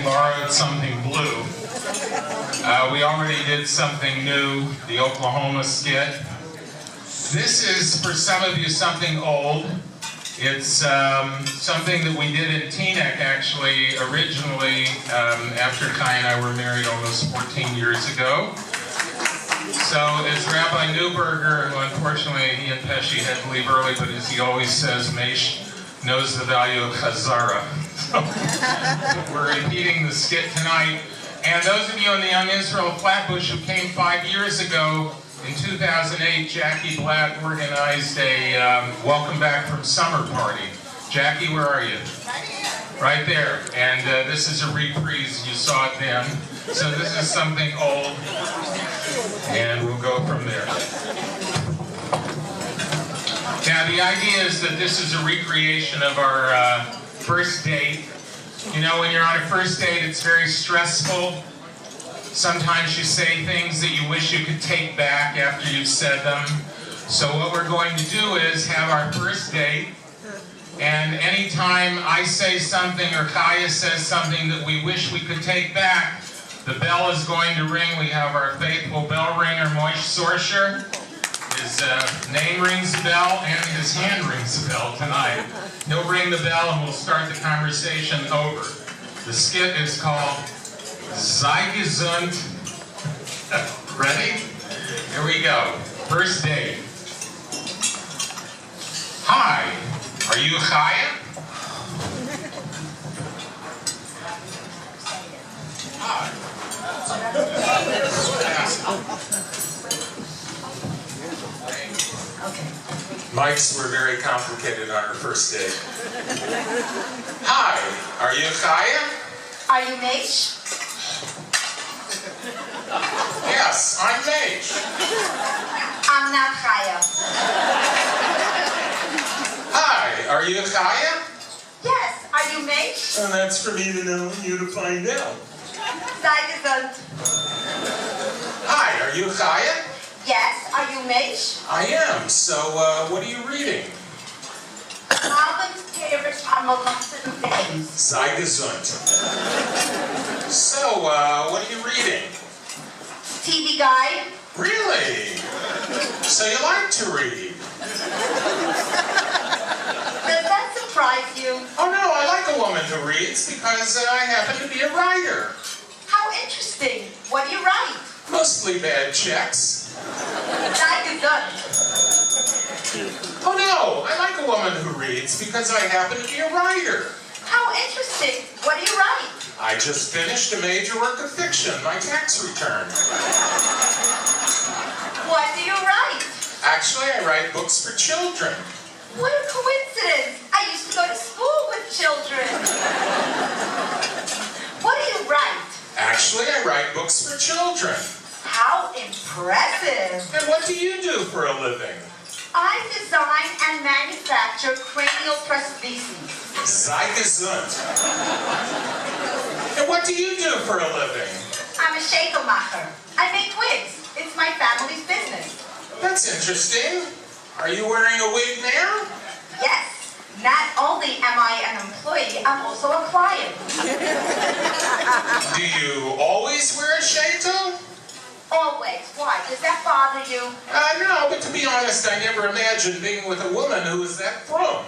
Borrowed something blue. We already did something new, the Oklahoma skit. This is, for some of you, something old. It's something that we did in Teaneck, actually, originally, after Chaya and I were married almost 14 years ago. So as Rabbi Newberger, who unfortunately he and Pesci had to leave early, but as he always says, Maish knows the value of Chazara. So we're repeating the skit tonight. And those of you in the Young Israel Flatbush who came 5 years ago, in 2008, Jackie Blatt organized a welcome back from summer party. Jackie, where are you? Right there. And this is a reprise. You saw it then. So this is something old. And we'll go from there. Now, the idea is that this is a recreation of our first date. You know, when you're on a first date, it's very stressful. Sometimes you say things that you wish you could take back after you've said them. So what we're going to do is have our first date, and anytime I say something or Chaya says something that we wish we could take back, the bell is going to ring. We have our faithful bell ringer, Maish Sorcerer. His name rings the bell, and his hand rings the bell tonight. He'll ring the bell, and we'll start the conversation over. The skit is called Sei gesund. Ready? Here we go. First date. Hi, are you Chaya? Hi. Mics were very complicated on our first date. Hi, are you Chaya? Are you Maish? Yes, I'm Maish. I'm not Chaya. Hi, are you Chaya? Yes, are you Maish? And that's for me to know and you to find out. Sei gesund. Hi, are you Chaya? Yes, are you Maish? I am. So, what are you reading? Abends, Tables, Hammerlassen, Days. Sei gesund. So, what are you reading? TV Guide. Really? So you like to read? Does that surprise you? Oh no, I like a woman who reads because I happen to be a writer. How interesting. What do you write? Mostly bad checks. Sei gesund. Oh no, I like a woman who reads because I happen to be a writer. How interesting. What do you write? I just finished a major work of fiction, my tax return. What do you write? Actually, I write books for children. What a coincidence. I used to go to school with children. What do you write? Actually, I write books for children. How impressive. And what do you do for a living? I design and manufacture cranial prostheses. Sei gesund. And what do you do for a living? I'm a shakelmacher. I make wigs. It's my family's business. That's interesting. Are you wearing a wig now? Yes. Not only am I an employee, I'm also a client. Do you always wear a shaitel? Always. Why? Does that bother you? No, but to be honest, I never imagined being with a woman who is that from.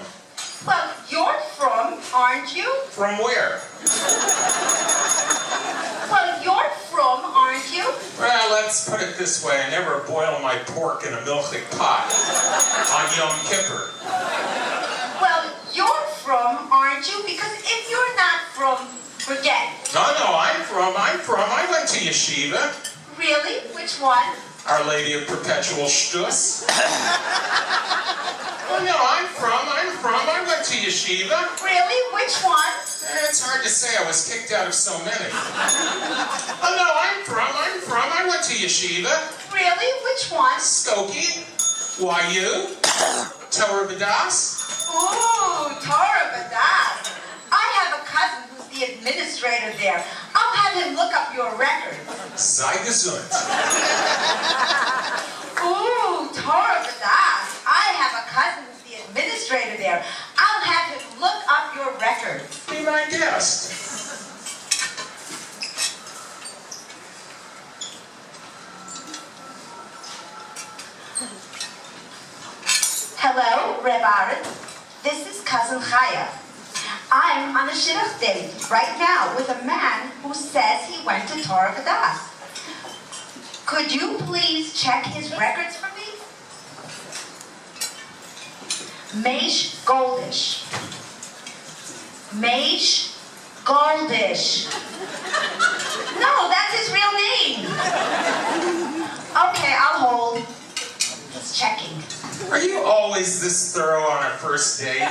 Well, you're from, aren't you? From where? Well, you're from, aren't you? Well, let's put it this way. I never boil my pork in a milchig pot on Yom Kippur. Well, you're from, aren't you? Because if you're not from, forget it. No, I'm from. I went to yeshiva. Really? Which one? Our Lady of Perpetual Shtus. Oh no, I'm from. I went to yeshiva. Really? Which one? It's hard to say. I was kicked out of so many. Oh no, I'm from. I went to yeshiva. Really? Which one? Skokie. YU. Torah B'das. Ooh, Torah B'das. I have a cousin who's the administrator there. I'll have him look up your record. Sei gesund. Ooh, Torah B'das. I have a cousin who's the administrator there. I'll have him look up your record. Be my guest. Reb Aaron, this is cousin Chaya. I'm on a shidduch date right now with a man who says he went to Torah Vodaas. Could you please check his records for me? Maish Goldish. Maish Goldish. No, that's his real name. Okay, I'll hold. He's checking. Are you always this thorough on a first date?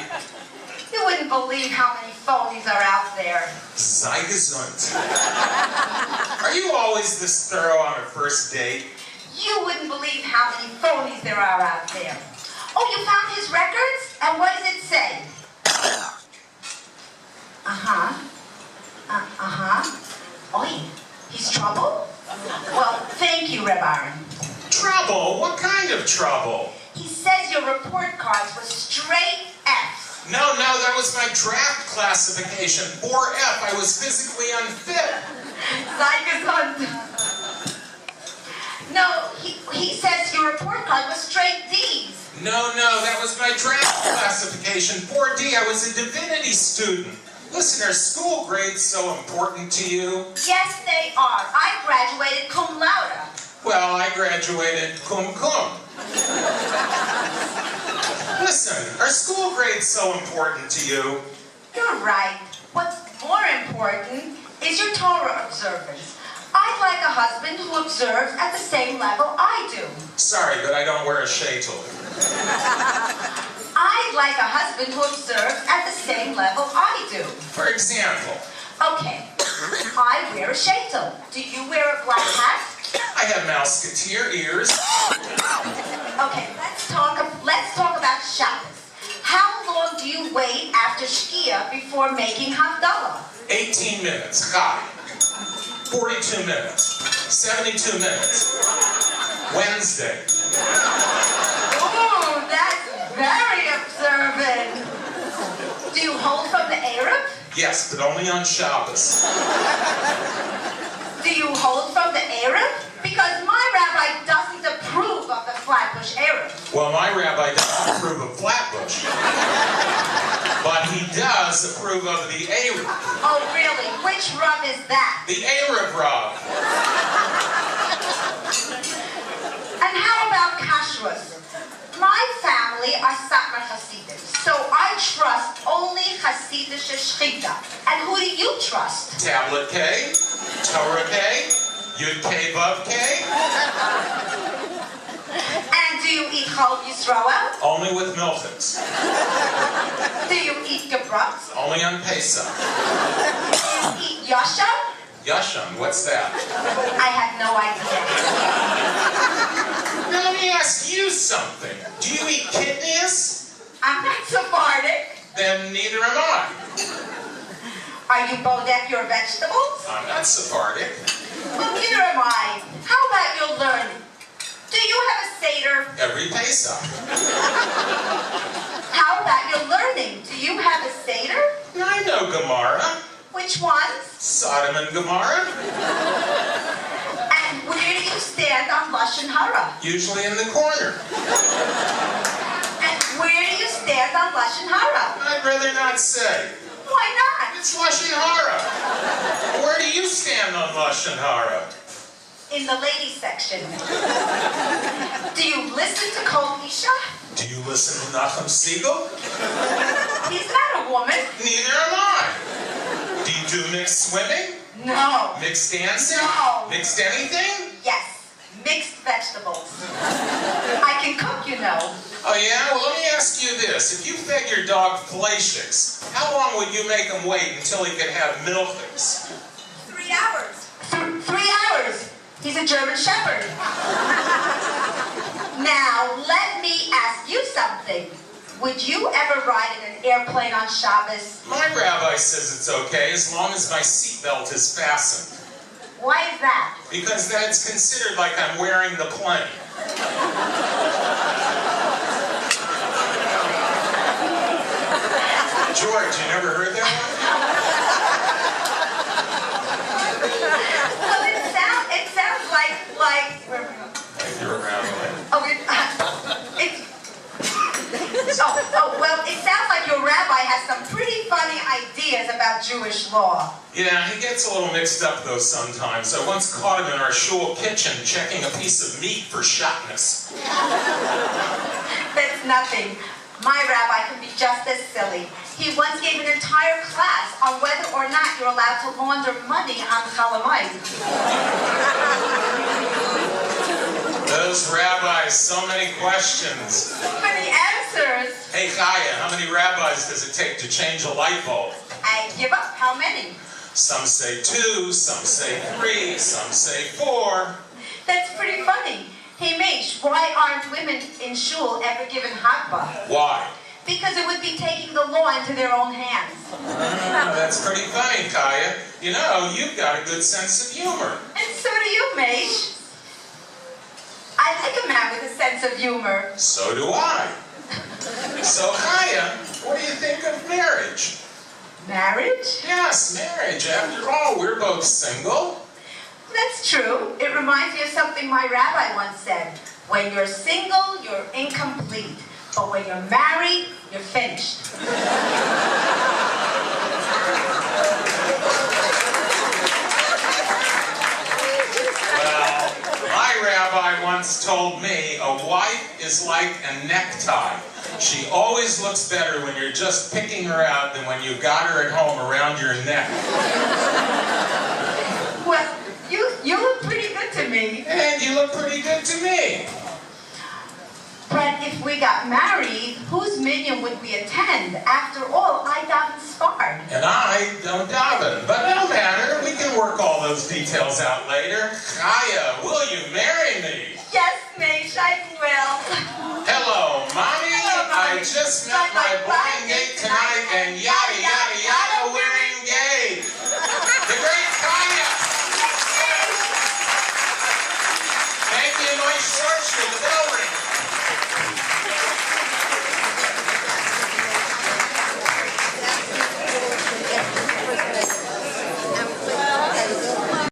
You wouldn't believe how many phonies are out there. Sei gesund. Are you always this thorough on a first date? You wouldn't believe how many phonies there are out there. Oh, you found his records? And what does it say? Oi, he's trouble? Well, thank you, Reb Aaron. Trouble? What kind of trouble? He says your report cards were straight F's. No, that was my draft classification. 4F. I was physically unfit. Sei gesund. No, he says your report card was straight D's. No, that was my draft classification. 4D. I was a divinity student. Listen, are school grades so important to you? Yes, they are. I graduated cum laude. Well, I graduated cum cum. Listen, are school grades so important to you? You're right. What's more important is your Torah observance. I'd like a husband who observes at the same level I do. Sorry, but I don't wear a sheitel. I'd like a husband who observes at the same level I do. For example? Okay, I wear a sheitel. Do you wear a black hat? I have mouseketeer ears. Okay, let's talk about Shabbos. How long do you wait after Shkia before making Havdalah? 18 minutes. Chai. 42 minutes. 72 minutes. Wednesday. Ooh, that's very observant. Do you hold from the Arab? Yes, but only on Shabbos. Do you hold from the Arab? Because my rabbi doesn't approve of the Flatbush Arab. Well, my rabbi doesn't approve of Flatbush. But he does approve of the Arab. Oh, really? Which rub is that? The Arab rub. And how about kashrus? My family are Satmar Hasidim, so I trust only Hasidic shechita. And who do you trust? Tablet K, Torah K, Yud K, Vav K. And do you eat Chol Yisroel? Only with milchiks. Do you eat gebrats? Only on Pesach. Do you eat yasham? Yasham, what's that? I have no idea. Now let me ask you something. Do you eat kidneys? I'm not Sephardic. Then neither am I. Are you bodek your vegetables? I'm not Sephardic. Well, neither am I. How about your learning? Do you have a Seder? Every Pesach. How about your learning? Do you have a Seder? I know Gemara. Which ones? Sodom and Gomorrah. And where do you stand on Lashon Hara? Usually in the corner. And where do you stand on Lashon Hara? I'd rather not say. Why not? It's Lashon Hara. Where do you stand on Lashon Hara? In the ladies section. Do you listen to Kol Isha? Do you listen to Nachum Siegel? He's not a woman. Neither am I. Do you do mixed swimming? No. Mixed dancing? No. Mixed anything? Yes. Mixed vegetables. I can cook, you know. Oh yeah? Well, let me ask you this. If you fed your dog fleischiks, how long would you make him wait until he could have milchiks? 3 hours. 3 hours. He's a German Shepherd. Now, let me ask you something. Would you ever ride in an airplane on Shabbos? My rabbi says it's okay as long as my seatbelt is fastened. Why is that? Because that's considered like I'm wearing the plane. George, you never heard that one? Well, it sounds like Like you're a rabbi. oh, oh, about Jewish law. Yeah, he gets a little mixed up though sometimes. I once caught him in our shul kitchen checking a piece of meat for shatnez. That's nothing. My rabbi can be just as silly. He once gave an entire class on whether or not you're allowed to launder money on Chalamayim. Those rabbis, so many questions. So many answers. Hey, Chaya, how many rabbis does it take to change a light bulb? I give up. How many? Some say 2, some say 3, some say 4. That's pretty funny. Hey, Maish, why aren't women in shul ever given hatba? Why? Because it would be taking the law into their own hands. That's pretty funny, Chaya. You know, you've got a good sense of humor. And so do you, Maish. I like a man with a sense of humor. So do I. So, Chaya, what do you think of marriage? Marriage? Yes, marriage. After all, we're both single. That's true. It reminds me of something my rabbi once said. When you're single, you're incomplete. But when you're married, you're finished. Well, my rabbi once told me a wife is like a necktie. She always looks better when you're just picking her out than when you've got her at home around your neck. Well, you look pretty good to me. And you look pretty good to me. But if we got married, whose minyan would we attend? After all, I daven Sfard. And I don't daven. But no matter, we can work all those details out later. Chaya, will you marry me? Yes, Maish, I will. Hello, Mommy. Hello, Mommy. I just met my blind date tonight and yada yada